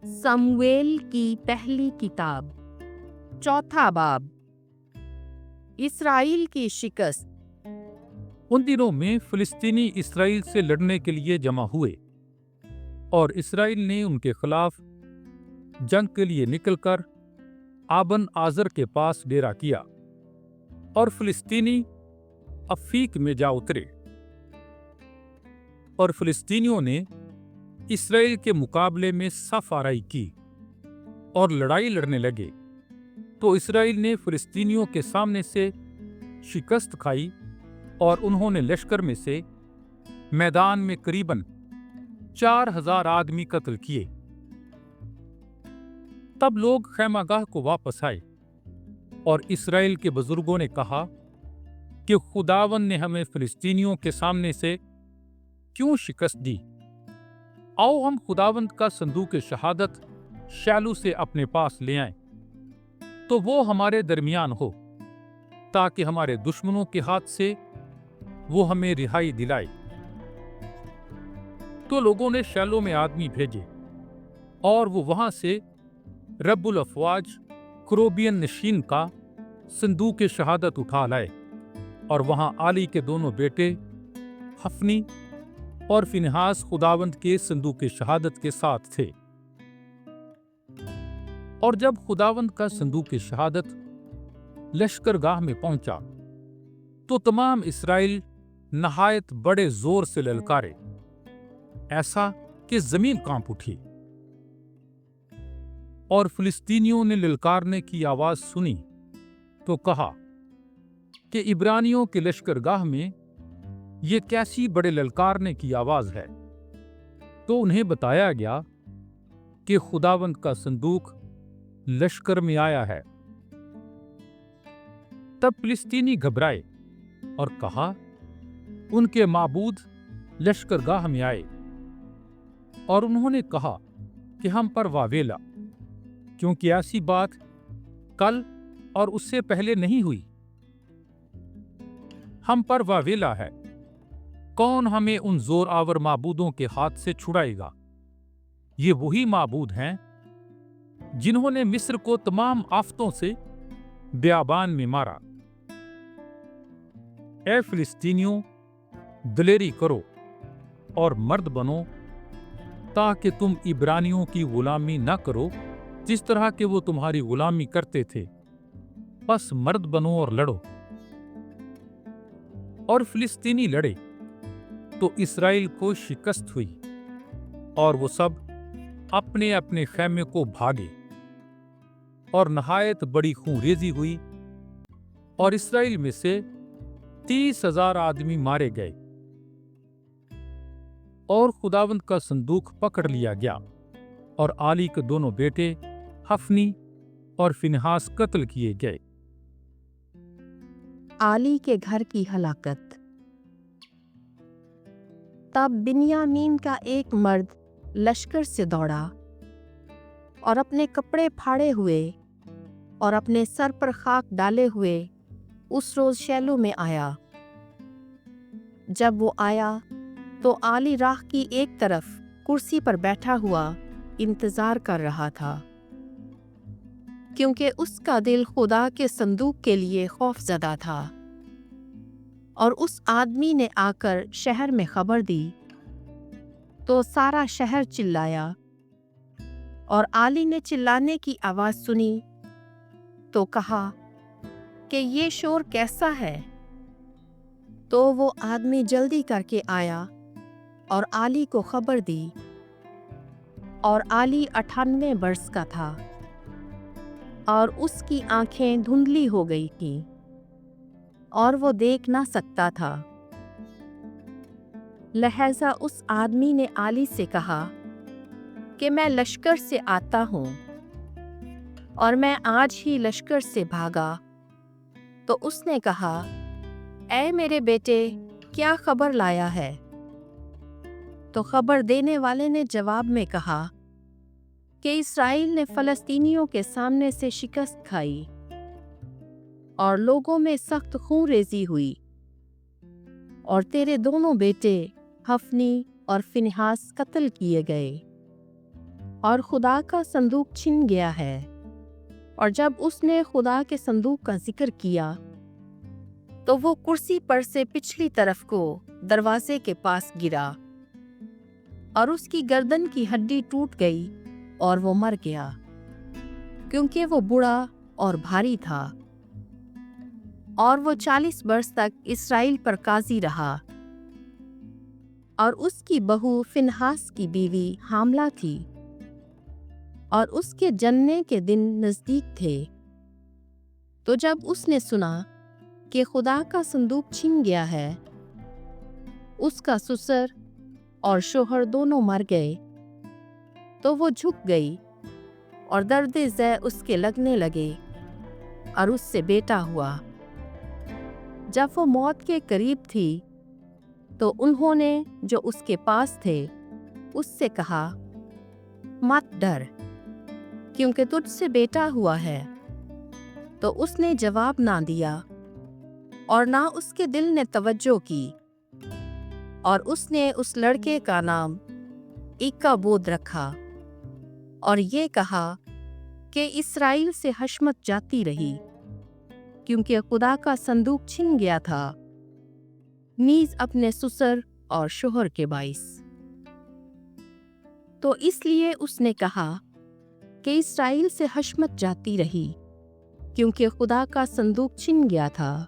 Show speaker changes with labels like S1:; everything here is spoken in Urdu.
S1: سمویل کی پہلی کتاب، چوتھا باب۔ اسرائیل کی شکست۔
S2: ان دنوں میں فلسطینی اسرائیل سے لڑنے کے لیے جمع ہوئے اور اسرائیل نے ان کے خلاف جنگ کے لیے نکل کر آبن آزر کے پاس ڈیرا کیا اور فلسطینی افیک میں جا اترے، اور فلسطینیوں نے اسرائیل کے مقابلے میں صف آرائی کی اور لڑائی لڑنے لگے، تو اسرائیل نے فلسطینیوں کے سامنے سے شکست کھائی اور انہوں نے لشکر میں سے میدان میں قریباً 4000 آدمی قتل کیے۔ تب لوگ خیمہ گاہ کو واپس آئے اور اسرائیل کے بزرگوں نے کہا کہ خداوند نے ہمیں فلسطینیوں کے سامنے سے کیوں شکست دی؟ آؤ ہم خداوند کا صندوق شہادت شیلو سے اپنے پاس لے آئیں، تو وہ ہمارے درمیان ہو، تاکہ ہمارے دشمنوں کے ہاتھ سے وہ ہمیں رہائی دلائے۔ تو لوگوں نے شیلو میں آدمی بھیجے اور وہ وہاں سے رب الافواج کروبین نشین کا صندوق شہادت اٹھا لائے، اور وہاں آلی کے دونوں بیٹے حفنی اور فنہاس خداوند کے صندوق شہادت کے ساتھ تھے۔ اور جب خداوند کا صندوق شہادت لشکر گاہ میں پہنچا تو تمام اسرائیل نہایت بڑے زور سے للکارے، ایسا کہ زمین کانپ اٹھی۔ اور فلسطینیوں نے للکارنے کی آواز سنی تو کہا کہ عبرانیوں کے لشکر گاہ میں یہ کیسی بڑے للکارنے کی آواز ہے؟ تو انہیں بتایا گیا کہ خداوند کا صندوق لشکر میں آیا ہے۔ تب فلسطینی گھبرائے اور کہا، ان کے معبود لشکر گاہ میں آئے، اور انہوں نے کہا کہ ہم پر واویلا، کیونکہ ایسی بات کل اور اس سے پہلے نہیں ہوئی۔ ہم پر واویلا ہے، کون ہمیں ان زور آور معبودوں کے ہاتھ سے چھڑائے گا؟ یہ وہی معبود ہیں جنہوں نے مصر کو تمام آفتوں سے بیابان میں مارا۔ اے فلسطینیوں، دلیری کرو اور مرد بنو، تاکہ تم عبرانیوں کی غلامی نہ کرو جس طرح کہ وہ تمہاری غلامی کرتے تھے، بس مرد بنو اور لڑو۔ اور فلسطینی لڑے تو اسرائیل کو شکست ہوئی، اور وہ سب اپنے اپنے خیمے کو بھاگے، اور نہایت بڑی خون ریزی ہوئی، اور اسرائیل میں سے 30,000 آدمی مارے گئے۔ اور خداوند کا صندوق پکڑ لیا گیا، اور آلی کے دونوں بیٹے حفنی اور فنہاس قتل کیے گئے۔
S1: آلی کے گھر کی ہلاکت۔ تب بنیامین کا ایک مرد لشکر سے دوڑا اور اپنے کپڑے پھاڑے ہوئے اور اپنے سر پر خاک ڈالے ہوئے اس روز شیلو میں آیا۔ جب وہ آیا تو آلی راہ کی ایک طرف کرسی پر بیٹھا ہوا انتظار کر رہا تھا، کیونکہ اس کا دل خدا کے صندوق کے لیے خوف زدہ تھا۔ اور اس آدمی نے آ کر شہر میں خبر دی تو سارا شہر چلایا، اور آلی نے چلانے کی آواز سنی تو کہا کہ یہ شور کیسا ہے؟ تو وہ آدمی جلدی کر کے آیا اور آلی کو خبر دی، اور آلی 98 برس کا تھا، اور اس کی آنکھیں دھندلی ہو گئی تھیں اور وہ دیکھ نہ سکتا تھا۔ لہذا اس آدمی نے آلی سے کہا کہ میں لشکر سے آتا ہوں، اور میں آج ہی لشکر سے بھاگا۔ تو اس نے کہا، اے میرے بیٹے، کیا خبر لایا ہے؟ تو خبر دینے والے نے جواب میں کہا کہ اسرائیل نے فلسطینیوں کے سامنے سے شکست کھائی، اور لوگوں میں سخت خون ریزی ہوئی، اور تیرے دونوں بیٹے حفنی اور فنہاس قتل کیے گئے۔ اور خدا کا صندوق چھن گیا ہے۔ اور جب اس نے خدا کے صندوق کا ذکر کیا تو وہ کرسی پر سے پچھلی طرف کو دروازے کے پاس گرا اور اس کی گردن کی ہڈی ٹوٹ گئی اور وہ مر گیا، کیونکہ وہ بوڑھا اور بھاری تھا۔ اور وہ 40 برس تک اسرائیل پر قاضی رہا۔ اور اس کی بہو فنہاس کی بیوی حاملہ تھی، اور اس کے جننے کے دن نزدیک تھے۔ تو جب اس نے سنا کہ خدا کا صندوق چھن گیا ہے، اس کا سسر اور شوہر دونوں مر گئے، تو وہ جھک گئی اور درد ذے اس کے لگنے لگے اور اس سے بیٹا ہوا۔ جب وہ موت کے قریب تھی تو انہوں نے جو اس کے پاس تھے اس سے کہا، مت ڈر، کیونکہ تجھ سے بیٹا ہوا ہے۔ تو اس نے جواب نہ دیا، اور نہ اس کے دل نے توجہ کی، اور اس نے اس لڑکے کا نام ایکابود رکھا، اور یہ کہا کہ اسرائیل سے حشمت جاتی رہی، کیونکہ خدا کا صندوق چھن گیا تھا، نیز اپنے سسر اور شوہر کے باعث۔ تو اس لیے اس نے کہا کہ اسرائیل سے حشمت جاتی رہی، کیونکہ خدا کا صندوق چھن گیا تھا۔